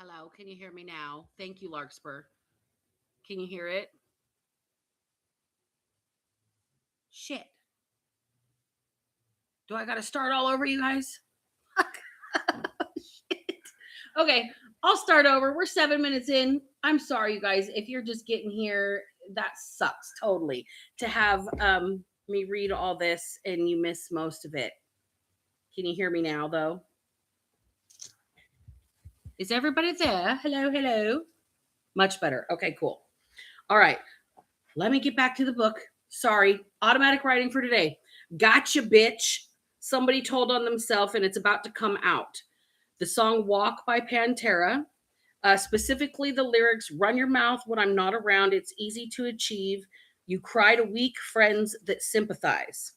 Hello, can you hear me now? Thank you, Larkspur. Can you hear it? Shit. Do I got to start all over, you guys? Shit. Okay, I'll start over. We're 7 minutes in. I'm sorry, you guys. If you're just getting here, that sucks totally to have me read all this and you miss most of it. Can you hear me now, though? Is everybody there? Hello, hello. Much better. Okay, cool. All right. Let me get back to the book. Sorry. Automatic writing for today. Gotcha, bitch. Somebody told on themselves, and it's about to come out. The song Walk by Pantera. Specifically, the lyrics run your mouth when I'm not around. It's easy to achieve. You cry to weak friends that sympathize.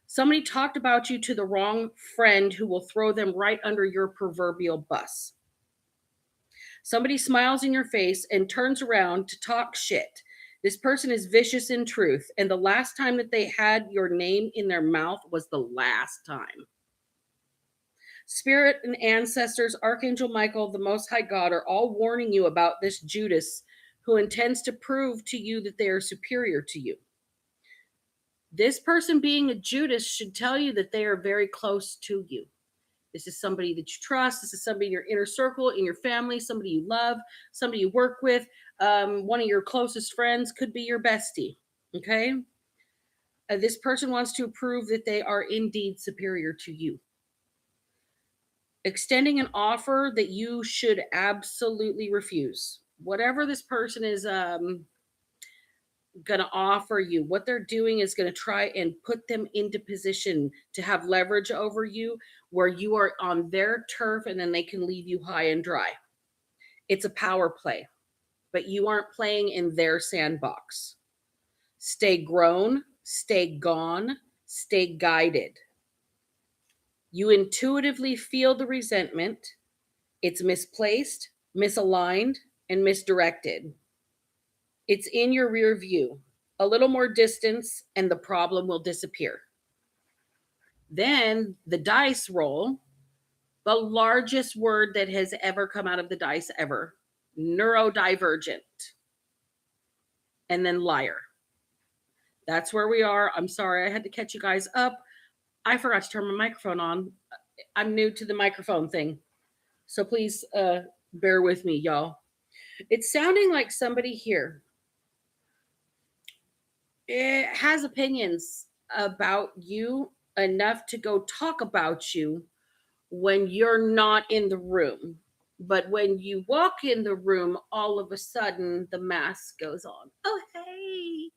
Somebody talked about you to the wrong friend who will throw them right under your proverbial bus. Somebody smiles in your face and turns around to talk shit. This person is vicious in truth, and the last time that they had your name in their mouth was the last time. Spirit and ancestors, Archangel Michael, the Most High God, are all warning you about this Judas who intends to prove to you that they are superior to you. This person being a Judas should tell you that they are very close to you. This is somebody that you trust. This is somebody in your inner circle, in your family, somebody you love, somebody you work with. One of your closest friends could be your bestie. Okay? This person wants to prove that they are indeed superior to you. Extending an offer that you should absolutely refuse. Whatever this person is going to offer you, what they're doing is going to try and put them into position to have leverage over you where you are on their turf and then they can leave you high and dry. It's a power play, but you aren't playing in their sandbox. Stay grown, stay gone, stay guided. You intuitively feel the resentment. It's misplaced, misaligned, and misdirected. It's in your rear view. A little more distance, and the problem will disappear. Then the dice roll, the largest word that has ever come out of the dice ever, neurodivergent. And then liar. That's where we are. I'm sorry, I had to catch you guys up. I forgot to turn my microphone on. I'm new to the microphone thing. So please bear with me, y'all. It's sounding like somebody here it has opinions about you enough to go talk about you when you're not in the room. But when you walk in the room, all of a sudden the mask goes on. Oh, hey,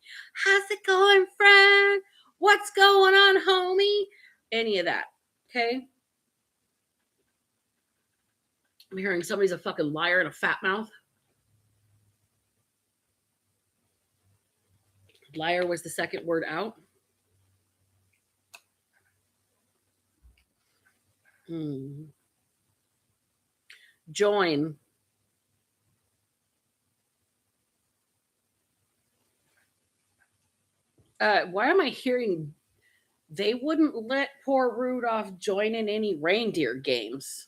how's it going, friend? What's going on, homie? Any of that. Okay. I'm hearing somebody's a fucking liar and a fat mouth. Liar was the second word out. Join. Why am I hearing they wouldn't let poor Rudolph join in any reindeer games?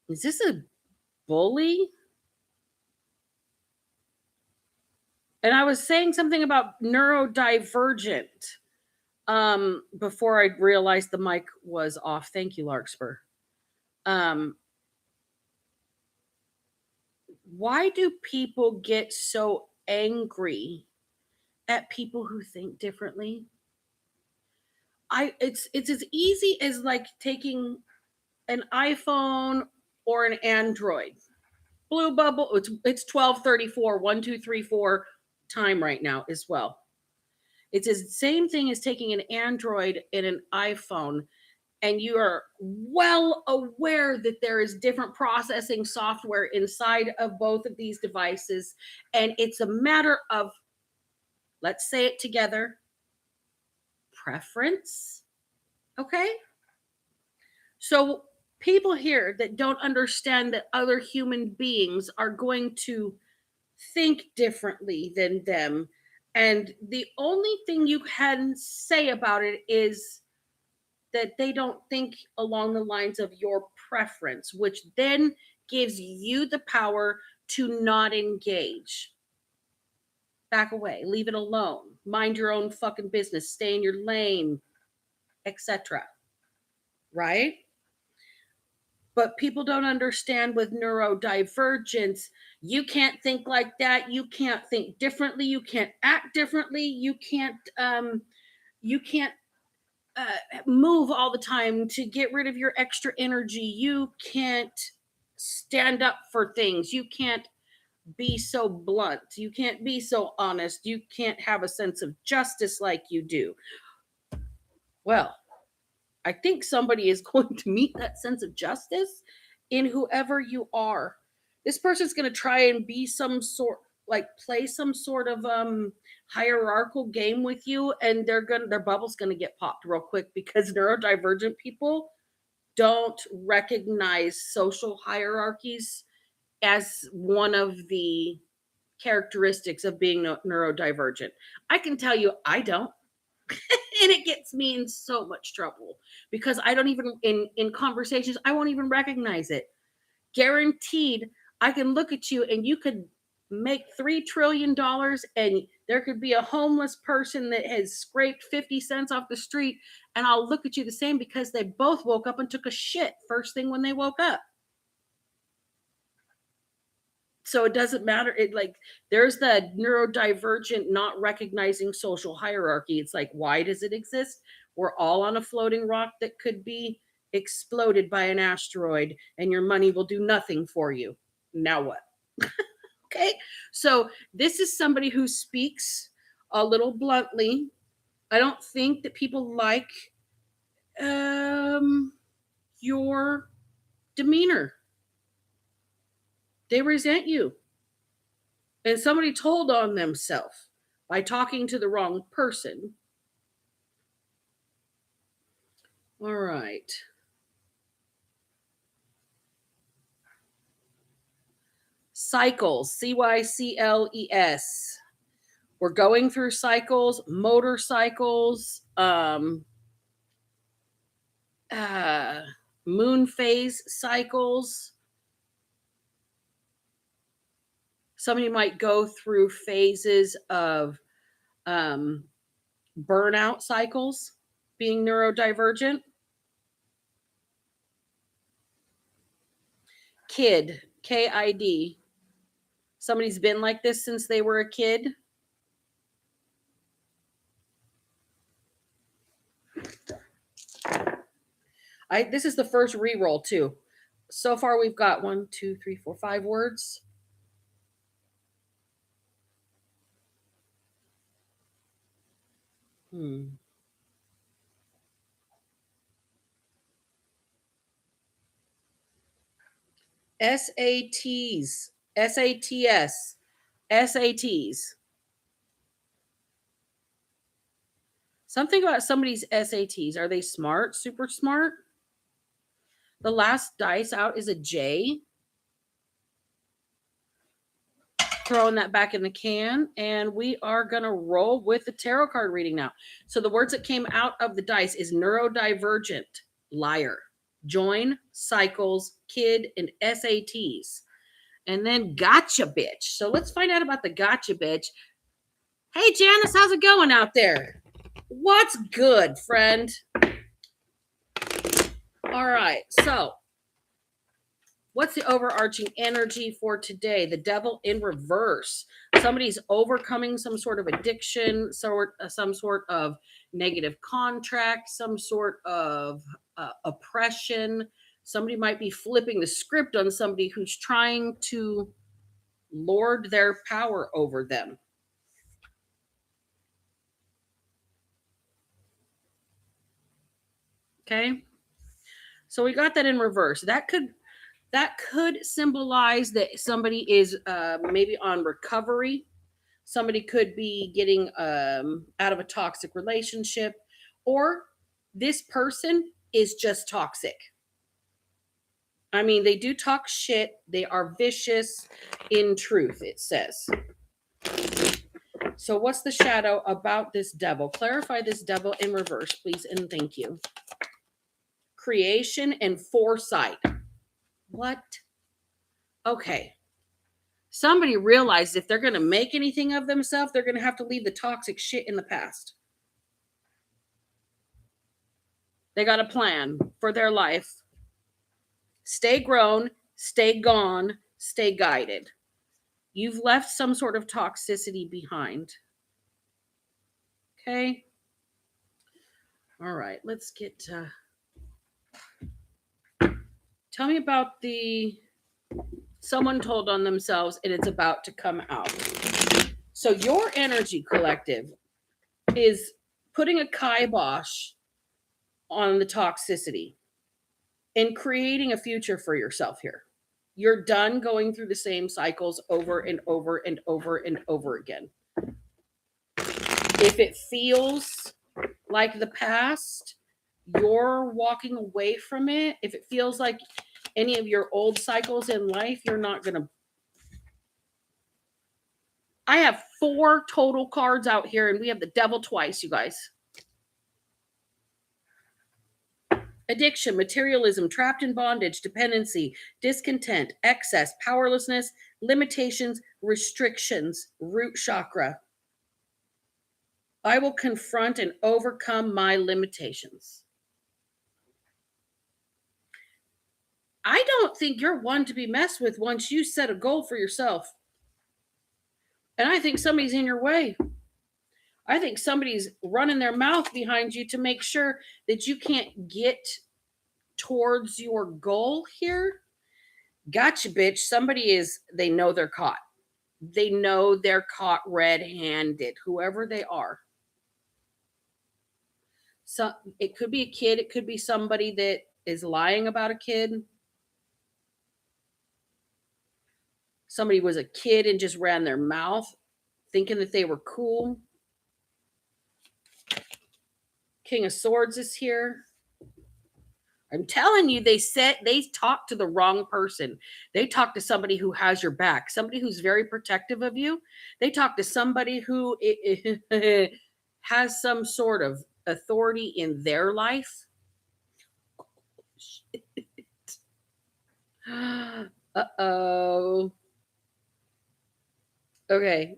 Is this a bully? And I was saying something about neurodivergent before I realized the mic was off. Thank you, Larkspur. Why do people get so angry at people who think differently? It's as easy as like taking an iPhone or an Android. Blue bubble, it's 12:34, 1234 time right now as well. It's the same thing as taking an Android and an iPhone, and you are well aware that there is different processing software inside of both of these devices, and it's a matter of, let's say it together, preference. Okay? So people here that don't understand that other human beings are going to think differently than them, and the only thing you can say about it is that they don't think along the lines of your preference, which then gives you the power to not engage. Back away, leave it alone, mind your own fucking business, stay in your lane, etc. Right? But people don't understand with neurodivergence, you can't think like that, you can't think differently, you can't act differently, you can't move all the time to get rid of your extra energy, you can't stand up for things, you can't be so blunt, you can't be so honest, you can't have a sense of justice like you do. Well, I think somebody is going to meet that sense of justice in whoever you are. This person's going to try and be some sort, like play some sort of hierarchical game with you, and their bubble's going to get popped real quick, because neurodivergent people don't recognize social hierarchies as one of the characteristics of being neurodivergent. I can tell you I don't. And it gets me in so much trouble, because I don't even, in conversations, I won't even recognize it. Guaranteed, I can look at you and you could make $3 trillion, and there could be a homeless person that has scraped 50 cents off the street, and I'll look at you the same, because they both woke up and took a shit first thing when they woke up. So it doesn't matter. It, like, there's the neurodivergent not recognizing social hierarchy. It's like, why does it exist? We're all on a floating rock that could be exploded by an asteroid, and your money will do nothing for you. Now what? Okay. So this is somebody who speaks a little bluntly. I don't think that people like your demeanor. They resent you. And somebody told on themselves by talking to the wrong person. All right. Cycles, CYCLES. We're going through cycles, motorcycles, moon phase cycles. Somebody might go through phases of burnout cycles, being neurodivergent. Kid, KID. Somebody's been like this since they were a kid. This is the first re-roll too. So far we've got 1, 2, 3, 4, 5 words. SATs, SATs, SATs. Something about somebody's SATs. Are they smart? Super smart? The last dice out is a J. Throwing that back in the can, and we are going to roll with the tarot card reading now. So the words that came out of the dice is neurodivergent, liar, join, cycles, kid, and SATs. And then gotcha bitch. So let's find out about the gotcha bitch. Hey Janice, how's it going out there? What's good, friend? All right, so what's the overarching energy for today? The devil in reverse. Somebody's overcoming some sort of addiction, some sort of negative contract, some sort of oppression. Somebody might be flipping the script on somebody who's trying to lord their power over them. Okay. So we got that in reverse. That could symbolize that somebody is maybe on recovery. Somebody could be getting out of a toxic relationship, or this person is just toxic. I mean, they do talk shit. They are vicious in truth, it says. So what's the shadow about this devil? Clarify this devil in reverse, please, and thank you. Creation and foresight. What? Okay. Somebody realized if they're going to make anything of themselves, they're going to have to leave the toxic shit in the past. They got a plan for their life. Stay grown, stay gone, stay guided. You've left some sort of toxicity behind. Okay. All right. Let's get. Tell me about someone told on themselves and it's about to come out. So your energy collective is putting a kibosh on the toxicity and creating a future for yourself here. You're done going through the same cycles over and over and over and over again. If it feels like the past, you're walking away from it. If it feels like any of your old cycles in life, you're not going to. I have 4 total cards out here, and we have the devil twice, you guys. Addiction, materialism, trapped in bondage, dependency, discontent, excess, powerlessness, limitations, restrictions, root chakra. I will confront and overcome my limitations. I don't think you're one to be messed with once you set a goal for yourself. And I think somebody's in your way. I think somebody's running their mouth behind you to make sure that you can't get towards your goal here. Gotcha, bitch. They know they're caught. They know they're caught red-handed, whoever they are. So it could be a kid. It could be somebody that is lying about a kid. Somebody was a kid and just ran their mouth thinking that they were cool. King of Swords is here. I'm telling you, they talked to the wrong person. They talked to somebody who has your back, somebody who's very protective of you. They talked to somebody who has some sort of authority in their life. Uh-oh. Okay.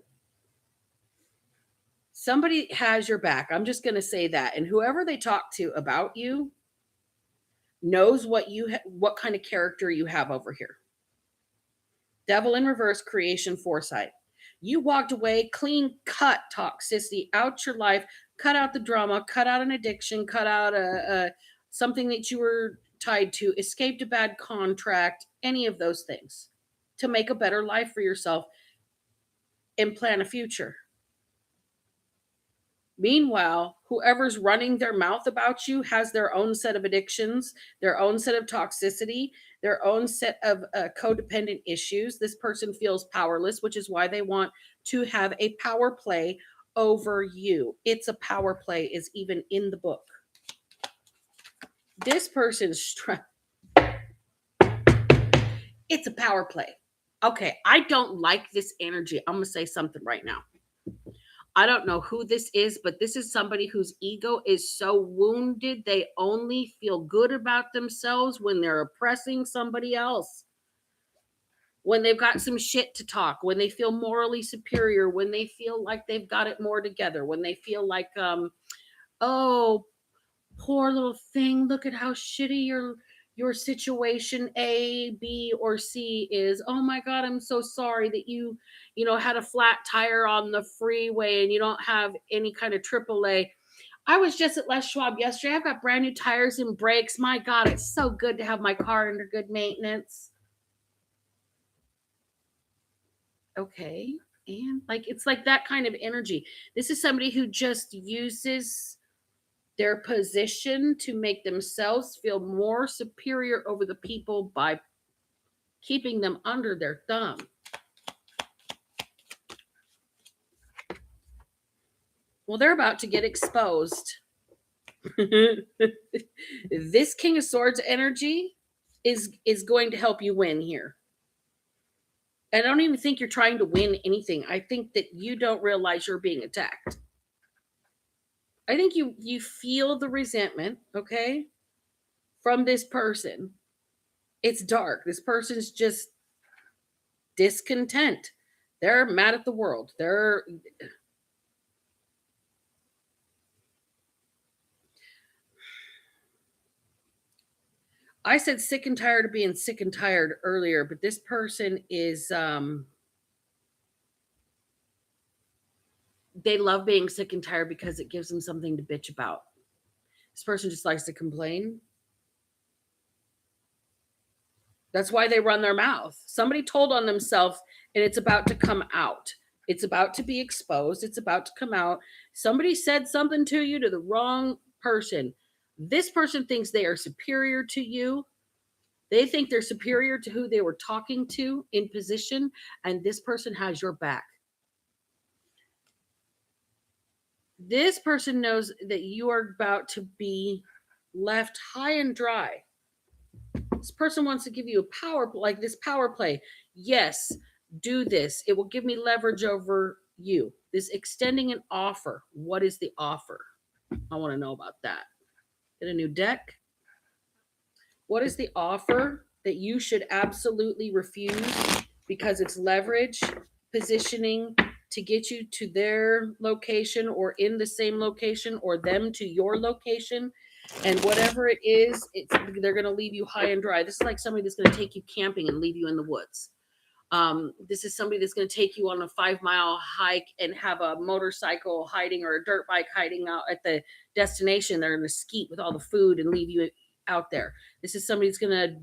Somebody has your back. I'm just going to say that. And whoever they talk to about you knows what kind of character you have over here. Devil in reverse, creation, foresight. You walked away, clean cut toxicity out your life, cut out the drama, cut out an addiction, cut out something that you were tied to, escaped a bad contract, any of those things to make a better life for yourself and plan a future. Meanwhile, whoever's running their mouth about you has their own set of addictions, their own set of toxicity, their own set of codependent issues. This person feels powerless, which is why they want to have a power play over you. It's a power play is even in the book. This person's it's a power play. Okay, I don't like this energy. I'm going to say something right now. I don't know who this is, but this is somebody whose ego is so wounded, they only feel good about themselves when they're oppressing somebody else. When they've got some shit to talk, when they feel morally superior, when they feel like they've got it more together, when they feel like, oh, poor little thing, look at how shitty your situation A, B, or C is. Oh my God, I'm so sorry that you had a flat tire on the freeway and you don't have any kind of AAA. I was just at Les Schwab yesterday. I've got brand new tires and brakes. My God, it's so good to have my car under good maintenance. Okay. And it's like that kind of energy. This is somebody who just uses their position to make themselves feel more superior over the people by keeping them under their thumb. Well, they're about to get exposed. This King of Swords energy is going to help you win here. I don't even think you're trying to win anything. I think that you don't realize you're being attacked. I think you feel the resentment, okay, from this person. It's dark. This person's just discontent. They're mad at the world. I said sick and tired of being sick and tired earlier, but this person is they love being sick and tired because it gives them something to bitch about. This person just likes to complain. That's why they run their mouth. Somebody told on themselves and it's about to come out. It's about to be exposed. It's about to come out. Somebody said something to you, to the wrong person. This person thinks they are superior to you. They think they're superior to who they were talking to in position, and this person has your back. This person knows that you are about to be left high and dry. This person wants to give you a power, like this power play. Yes, do this. It will give me leverage over you. This extending an offer. What is the offer? I want to know about that. Get a new deck. What is the offer that you should absolutely refuse because it's leverage, positioning to get you to their location or in the same location or them to your location? And whatever it is, they're going to leave you high and dry. This is like somebody that's going to take you camping and leave you in the woods. This is somebody that's going to take you on a 5-mile hike and have a motorcycle hiding or a dirt bike hiding out at the destination. They're going to skeet with all the food and leave you out there. This is somebody that's going to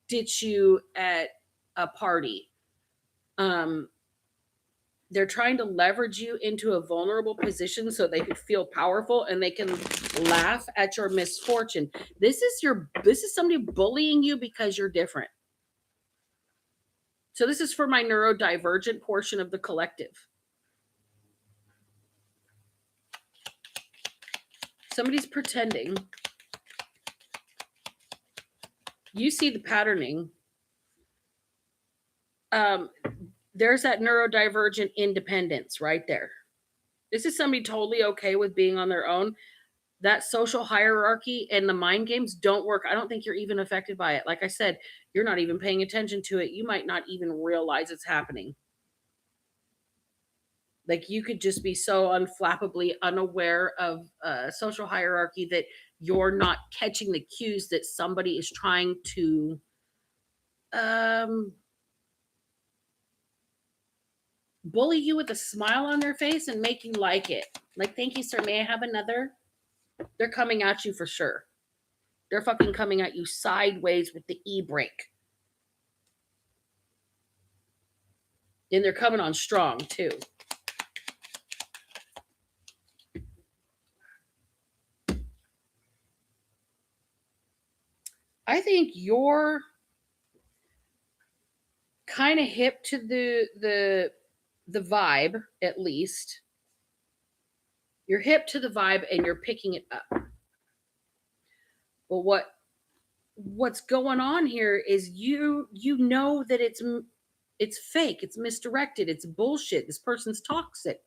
ditch you at a party. They're trying to leverage you into a vulnerable position so they can feel powerful and they can laugh at your misfortune. This is somebody bullying you because you're different. So this is for my neurodivergent portion of the collective. Somebody's pretending. You see the patterning. There's that neurodivergent independence right there. This is somebody totally okay with being on their own. That social hierarchy and the mind games don't work. I don't think you're even affected by it. Like I said, you're not even paying attention to it. You might not even realize it's happening. Like you could just be so unflappably unaware of social hierarchy that you're not catching the cues that somebody is trying to bully you with a smile on their face and make you like it. Like, thank you, sir. May I have another? They're coming at you for sure. They're fucking coming at you sideways with the e-brake. And they're coming on strong too. I think you're kind of hip to the vibe, at least. You're hip to the vibe and you're picking it up. But what's going on here is you know that it's fake, it's misdirected, it's bullshit. This person's toxic.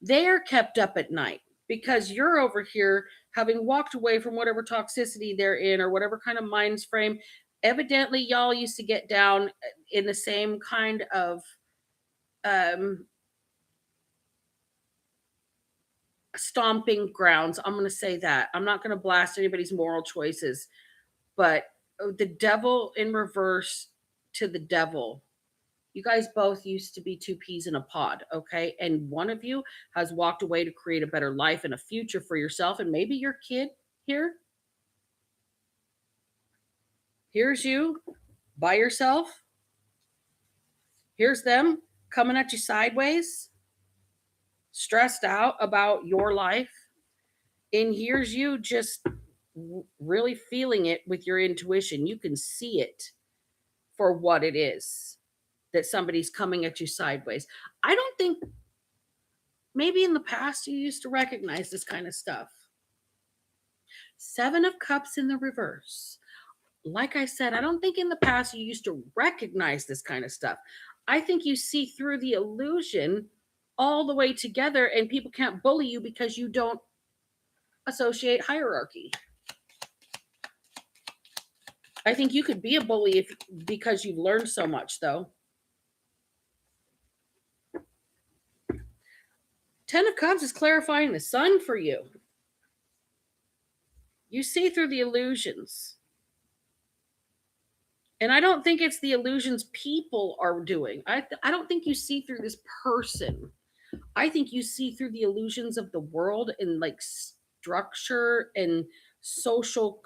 They're kept up at night because you're over here having walked away from whatever toxicity they're in or whatever kind of mind frame. Evidently, y'all used to get down in the same kind of stomping grounds. I'm going to say that. I'm not going to blast anybody's moral choices, but the devil in reverse to the devil. You guys both used to be two peas in a pod, okay? And one of you has walked away to create a better life and a future for yourself and maybe your kid here. Here's you by yourself. Here's them coming at you sideways, stressed out about your life. And here's you just really feeling it with your intuition. You can see it for what it is that somebody's coming at you sideways. I don't think, maybe in the past you used to recognize this kind of stuff. 7 of Cups in the reverse. Like I said, I don't think in the past you used to recognize this kind of stuff. I think you see through the illusion all the way together and people can't bully you because you don't associate hierarchy. I think you could be a bully because you've learned so much, though. 10 of Cups is clarifying the sun for you. You see through the illusions. And I don't think it's the illusions people are doing. I don't think you see through this person. I think you see through the illusions of the world and like structure and social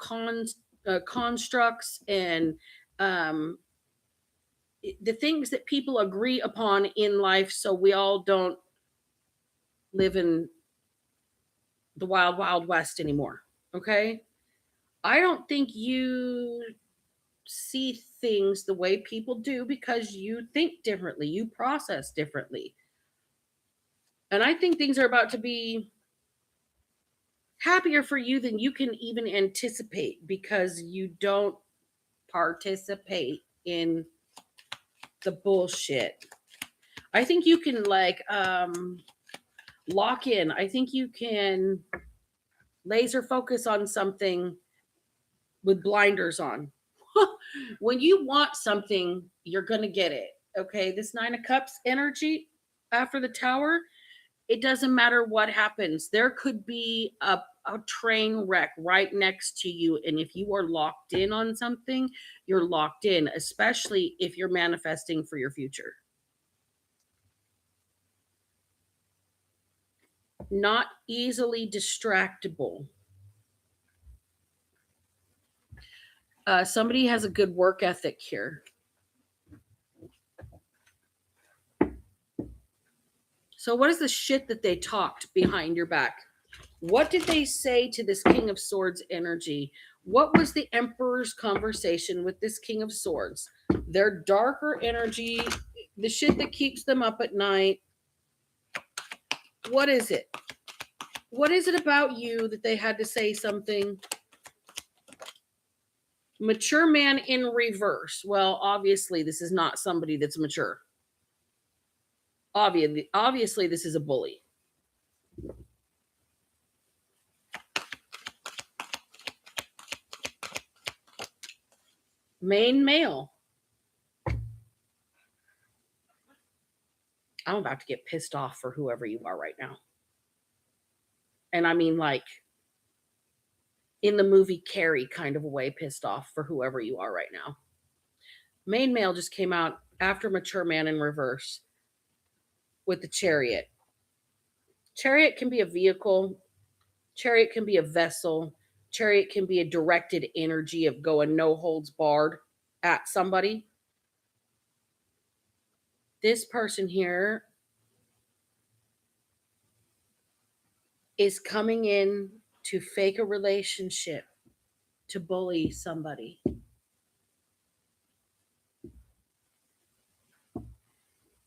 constructs and the things that people agree upon in life, so we all don't live in the wild, wild west anymore. Okay? I don't think you see things the way people do because you think differently, you process differently. And I think things are about to be happier for you than you can even anticipate because you don't participate in the bullshit. I think you can lock in. I think you can laser focus on something with blinders on. When you want something, you're going to get it. Okay. This 9 of Cups energy after the Tower, it doesn't matter what happens. There could be a train wreck right next to you. And if you are locked in on something, you're locked in, especially if you're manifesting for your future. Not easily distractible. Somebody has a good work ethic here. So what is the shit that they talked behind your back? What did they say to this King of Swords energy? What was the Emperor's conversation with this King of Swords? Their darker energy, the shit that keeps them up at night. What is it? What is it about you that they had to say something? Mature man in reverse. Well, obviously, this is not somebody that's mature. Obviously, this is a bully. Main male. I'm about to get pissed off for whoever you are right now. And I mean, like, in the movie Carrie kind of a way, pissed off for whoever you are right now. Main male just came out after mature man in reverse with the Chariot. Chariot can be a vehicle. Chariot can be a vessel. Chariot can be a directed energy of going no holds barred at somebody. This person here is coming in to fake a relationship, to bully somebody.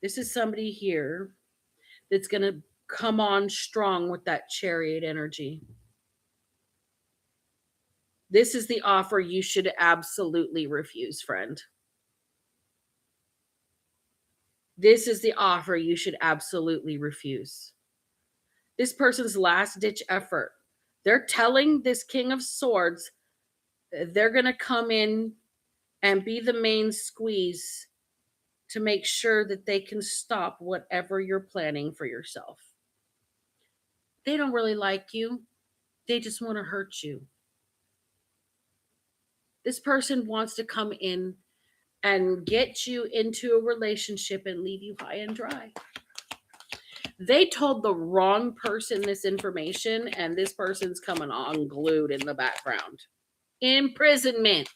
This is somebody here that's going to come on strong with that Chariot energy. This is the offer you should absolutely refuse, friend. This is the offer you should absolutely refuse. This person's last ditch effort. They're telling this King of Swords they're going to come in and be the main squeeze to make sure that they can stop whatever you're planning for yourself. They don't really like you. They just want to hurt you. This person wants to come in and get you into a relationship and leave you high and dry. They told the wrong person this information, and this person's coming on glued in the background. Imprisonment.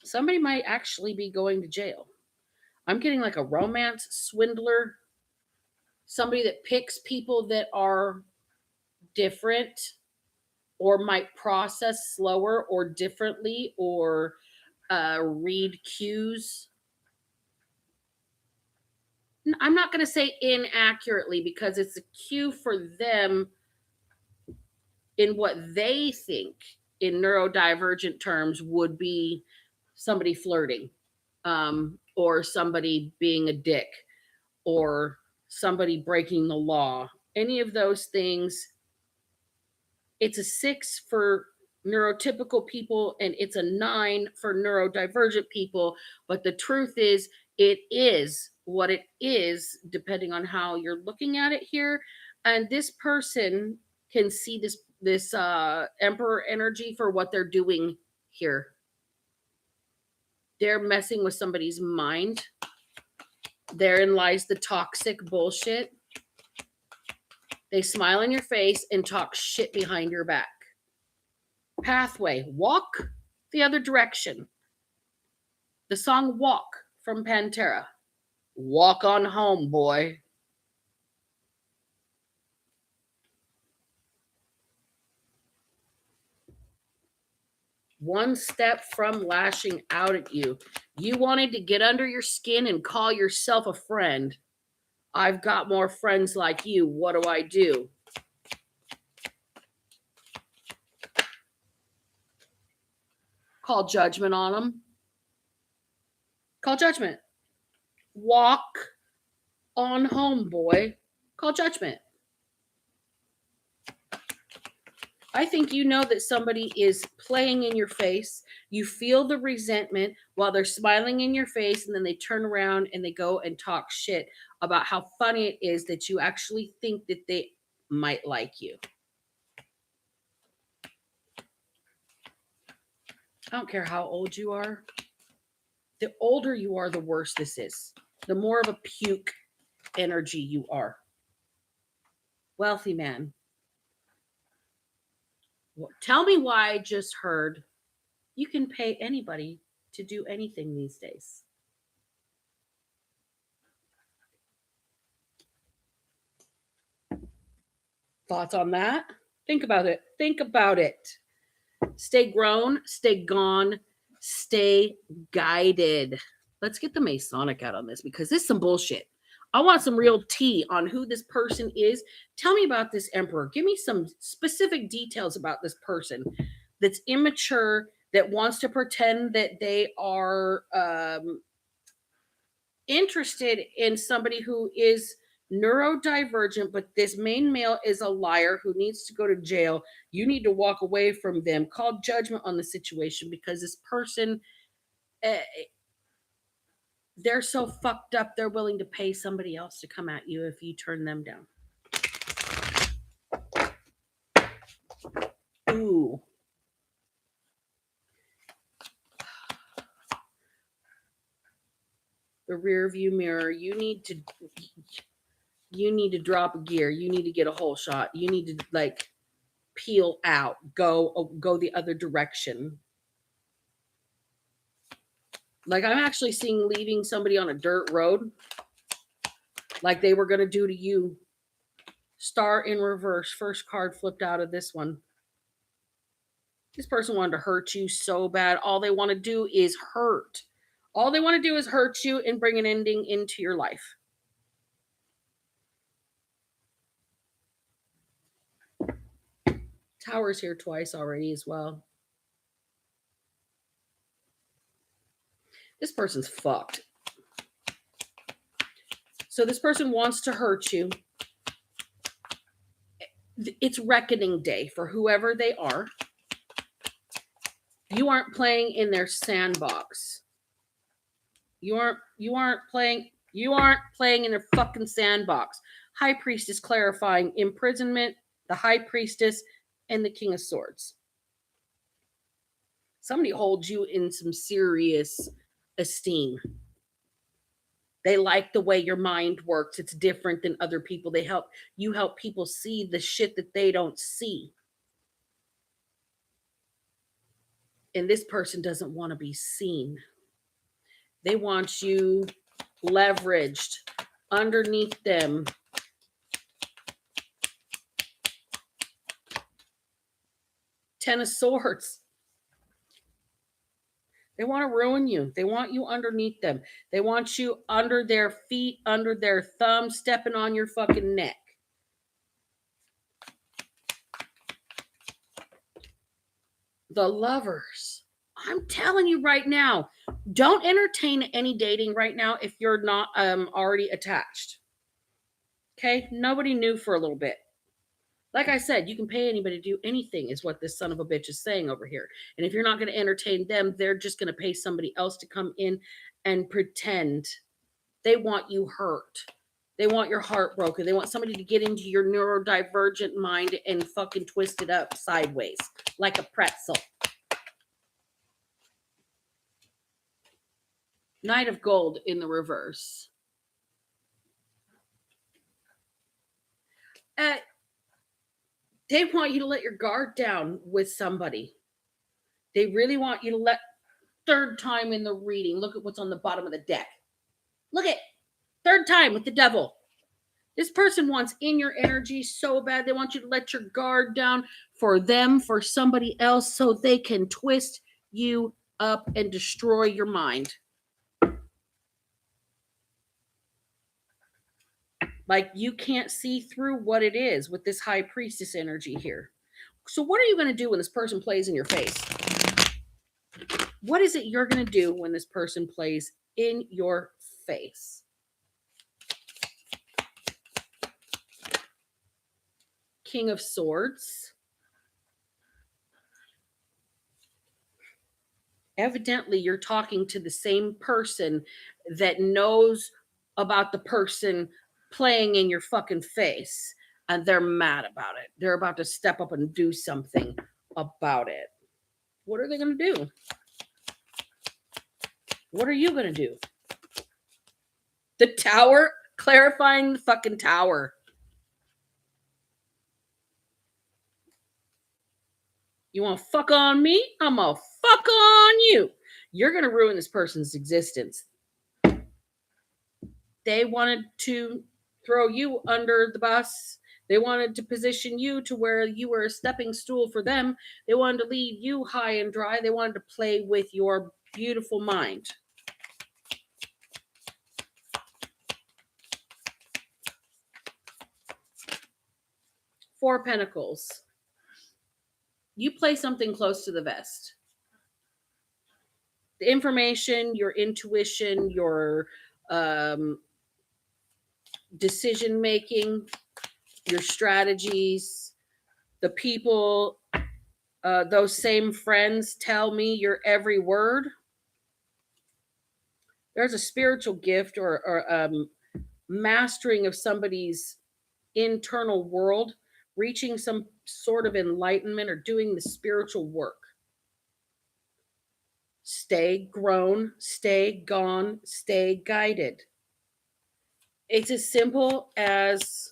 Somebody might actually be going to jail. I'm getting like a romance swindler, somebody that picks people that are different or might process slower or differently or read cues. I'm not going to say inaccurately because it's a cue for them in what they think in neurodivergent terms would be somebody flirting or somebody being a dick or somebody breaking the law. Any of those things It's a 6 for neurotypical people, and it's a 9 for neurodivergent people. But the truth is, it is what it is, depending on how you're looking at it here. And this person can see this emperor energy for what they're doing here. They're messing with somebody's mind. Therein lies the toxic bullshit. They smile in your face and talk shit behind your back. Pathway, walk the other direction. The song Walk from Pantera. Walk on home, boy. One step from lashing out at you. You wanted to get under your skin and call yourself a friend. I've got more friends like you. What do I do? Call judgment on them. Call judgment. Walk on home, boy. Call judgment. I think you know that somebody is playing in your face. You feel the resentment while they're smiling in your face, and then they turn around and they go and talk shit about how funny it is that you actually think that they might like you. I don't care how old you are. The older you are, the worse this is. The more of a puke energy you are. Wealthy man. Tell me why I just heard you can pay anybody to do anything these days. Thoughts on that? Think about it. Think about it. Stay grown, stay gone, stay guided. Let's get the Masonic out on this because this is some bullshit. I want some real tea on who this person is. Tell me about this emperor. Give me some specific details about this person that's immature, that wants to pretend that they are interested in somebody who is neurodivergent, but this main male is a liar who needs to go to jail. You need to walk away from them. Call judgment on the situation because this person, they're so fucked up, they're willing to pay somebody else to come at you if you turn them down. Ooh. The rear view mirror. You need to drop a gear. You need to get a whole shot. You need to like peel out, go the other direction. Like I'm actually seeing leaving somebody on a dirt road like they were going to do to you. Star in reverse. First card flipped out of this one. This person wanted to hurt you so bad. All they want to do is hurt. All they want to do is hurt you and bring an ending into your life. Tower's here twice already as well. This person's fucked. So this person wants to hurt you. It's reckoning day for whoever they are. You aren't playing in their sandbox. You aren't playing in their fucking sandbox. High Priestess clarifying imprisonment, the High Priestess, and the King of Swords. Somebody holds you in some serious esteem. They like the way your mind works. It's different than other people. Help people see the shit that they don't see. And this person doesn't want to be seen. They want you leveraged underneath them. Ten of Swords. They want to ruin you. They want you underneath them. They want you under their feet, under their thumb, stepping on your fucking neck. The Lovers. I'm telling you right now, don't entertain any dating right now if you're not already attached. Okay? Nobody knew for a little bit. Like I said, you can pay anybody to do anything, is what this son of a bitch is saying over here. And if you're not going to entertain them, they're just going to pay somebody else to come in and pretend they want you hurt. They want your heart broken. They want somebody to get into your neurodivergent mind and fucking twist it up sideways like a pretzel. Knight of Gold in the reverse. They want you to let your guard down with somebody. They really want you to let, third time in the reading, look at what's on the bottom of the deck. Look at third time with the devil. This person wants in your energy so bad. They want you to let your guard down for them, for somebody else, so they can twist you up and destroy your mind. Like you can't see through what it is with this high priestess energy here. So what are you going to do when this person plays in your face? What is it you're going to do when this person plays in your face? King of Swords. Evidently, you're talking to the same person that knows about the person playing in your fucking face, and they're mad about it. They're about to step up and do something about it. What are they going to do? What are you going to do? The Tower? Clarifying the fucking Tower. You want to fuck on me? I'm going to fuck on you. You're going to ruin this person's existence. They wanted to throw you under the bus. They wanted to position you to where you were a stepping stool for them. They wanted to leave you high and dry. They wanted to play with your beautiful mind. Four Pentacles. You play something close to the vest. The information, your intuition, your decision making, your strategies, the people, those same friends tell me your every word. There's a spiritual gift or mastering of somebody's internal world, reaching some sort of enlightenment or doing the spiritual work. Stay grown, stay gone, stay guided. It's as simple as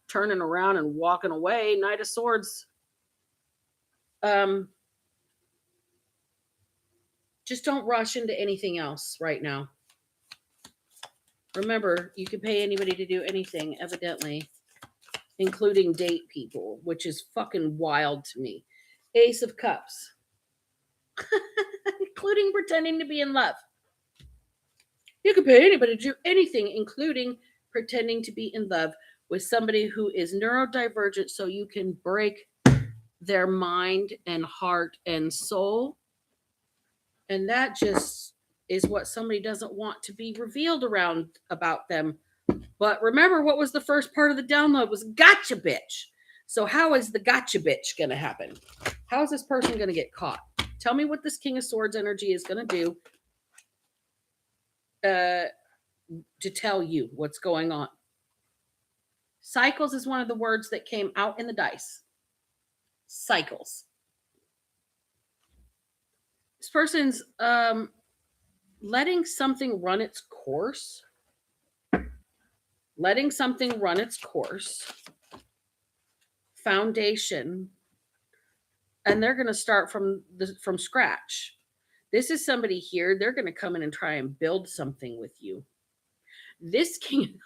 turning around and walking away. Knight of Swords. Just don't rush into anything else right now. Remember, you can pay anybody to do anything, evidently, including date people, which is fucking wild to me. Ace of Cups. Including pretending to be in love. You can pay anybody to do anything, including pretending to be in love with somebody who is neurodivergent, so you can break their mind and heart and soul. And that just is what somebody doesn't want to be revealed around about them. But remember, what was the first part of the download was gotcha bitch. So how is the gotcha bitch going to happen? How is this person going to get caught? Tell me what this King of Swords energy is going to do to tell you what's going on. Cycles is one of the words that came out in the dice. Cycles. This person's letting something run its course. Letting something run its course. Foundation. And they're going to start from scratch. This is somebody here. They're going to come in and try and build something with you. This king.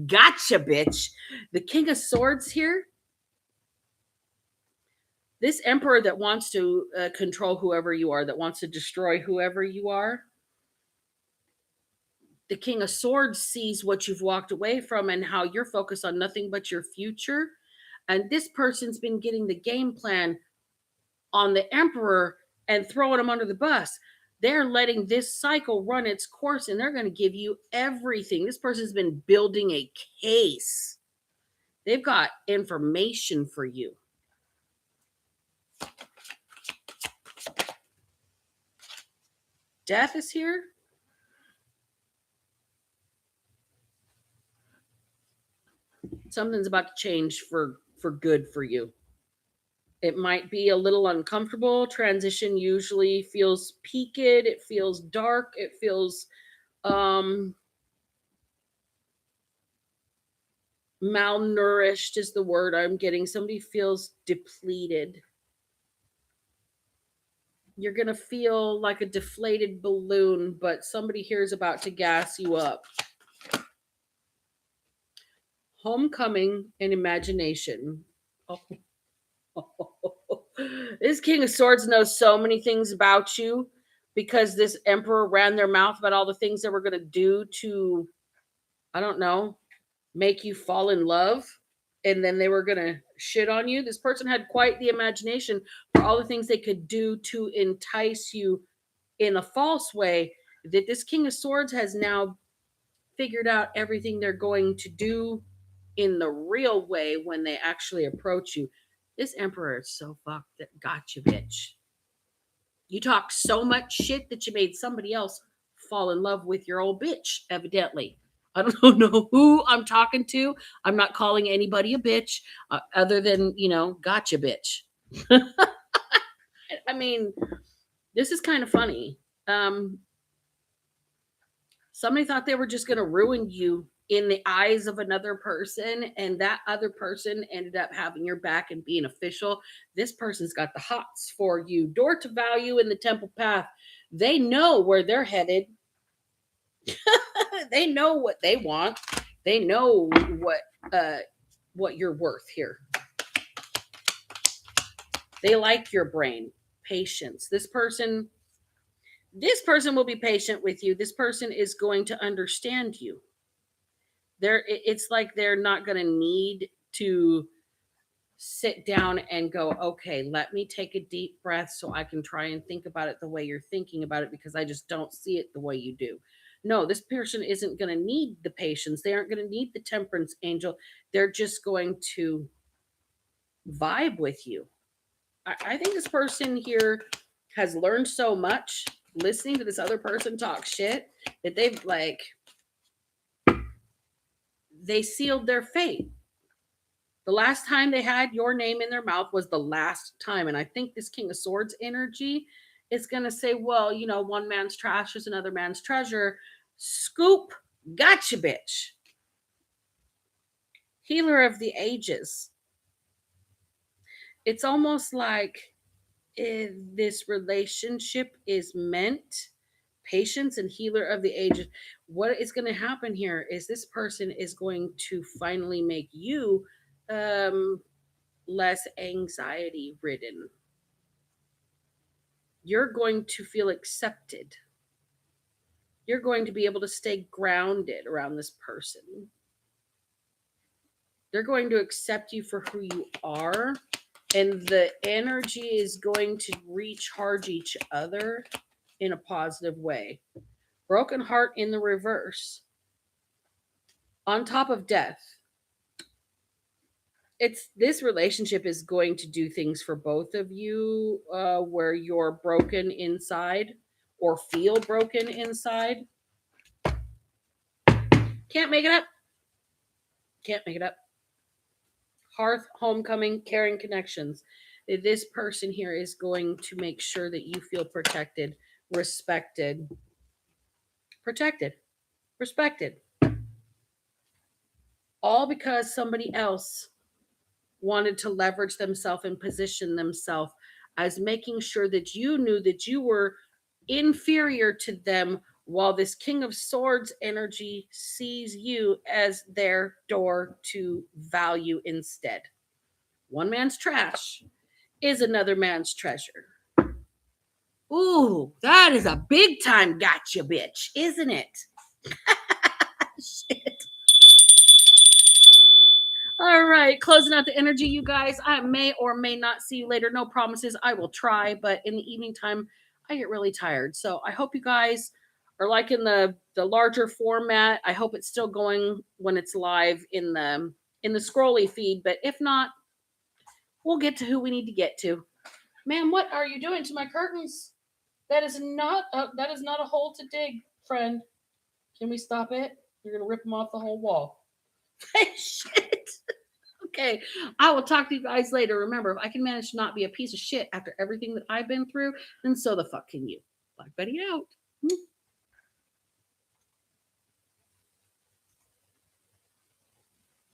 Gotcha, bitch. The King of Swords here. This emperor that wants to control whoever you are, that wants to destroy whoever you are. The King of Swords sees what you've walked away from and how you're focused on nothing but your future. And this person's been getting the game plan on the emperor and throwing him under the bus. They're letting this cycle run its course and they're going to give you everything. This person's been building a case. They've got information for you. Death is here. Something's about to change for good for you. It might be a little uncomfortable. Transition usually feels peaked. It feels dark. It feels malnourished is the word I'm getting. Somebody feels depleted. You're going to feel like a deflated balloon, but somebody here is about to gas you up. Homecoming and imagination. Oh. This King of Swords knows so many things about you because this Emperor ran their mouth about all the things they were going to do to, I don't know, make you fall in love. And then they were going to shit on you. This person had quite the imagination for all the things they could do to entice you in a false way. That this King of Swords has now figured out everything they're going to do in the real way when they actually approach you. This Emperor is so fucked that got you, bitch. You talk so much shit that you made somebody else fall in love with your old bitch, evidently. I don't know who I'm talking to. I'm not calling anybody a bitch other than, gotcha, bitch. I mean, this is kind of funny. Somebody thought they were just going to ruin you in the eyes of another person, and that other person ended up having your back and being official. This person's got the hots for you. Door to value in the temple path. They know where they're headed. They know what they want. They know what you're worth here. They like your brain. Patience. This person will be patient with you. This person is going to understand you. It's like they're not going to need to sit down and go, okay, let me take a deep breath so I can try and think about it the way you're thinking about it, because I just don't see it the way you do. No, this person isn't going to need the patience. They aren't going to need the temperance angel. They're just going to vibe with you. I think this person here has learned so much listening to this other person talk shit that they sealed their fate. The last time they had your name in their mouth was the last time. And I think this King of Swords energy is going to say, well, one man's trash is another man's treasure. Scoop, gotcha, bitch. Healer of the ages. It's almost like this relationship is meant. Patience and healer of the ages. What is going to happen here is this person is going to finally make you less anxiety ridden. You're going to feel accepted. You're going to be able to stay grounded around this person. They're going to accept you for who you are, and the energy is going to recharge each other in a positive way. Broken heart in the reverse. On top of death. This relationship is going to do things for both of you where you're broken inside or feel broken inside. Can't make it up. Can't make it up. Hearth, homecoming, caring connections. This person here is going to make sure that you feel protected, respected, respected. All because somebody else wanted to leverage themselves and position themselves as making sure that you knew that you were inferior to them, while this King of Swords energy sees you as their door to value instead. One man's trash is another man's treasure. Ooh, that is a big time gotcha, bitch, isn't it? Shit. All right, closing out the energy, you guys. I may or may not see you later. No promises. I will try, but in the evening time, I get really tired. So I hope you guys are liking the larger format. I hope it's still going when it's live in the scrolly feed. But if not, we'll get to who we need to get to. Man, what are you doing to my curtains? That is not a hole to dig, friend. Can we stop it? You're gonna rip them off the whole wall. Shit. Okay, I will talk to you guys later. Remember, if I can manage to not be a piece of shit after everything that I've been through, then so the fuck can you. Black Betty out.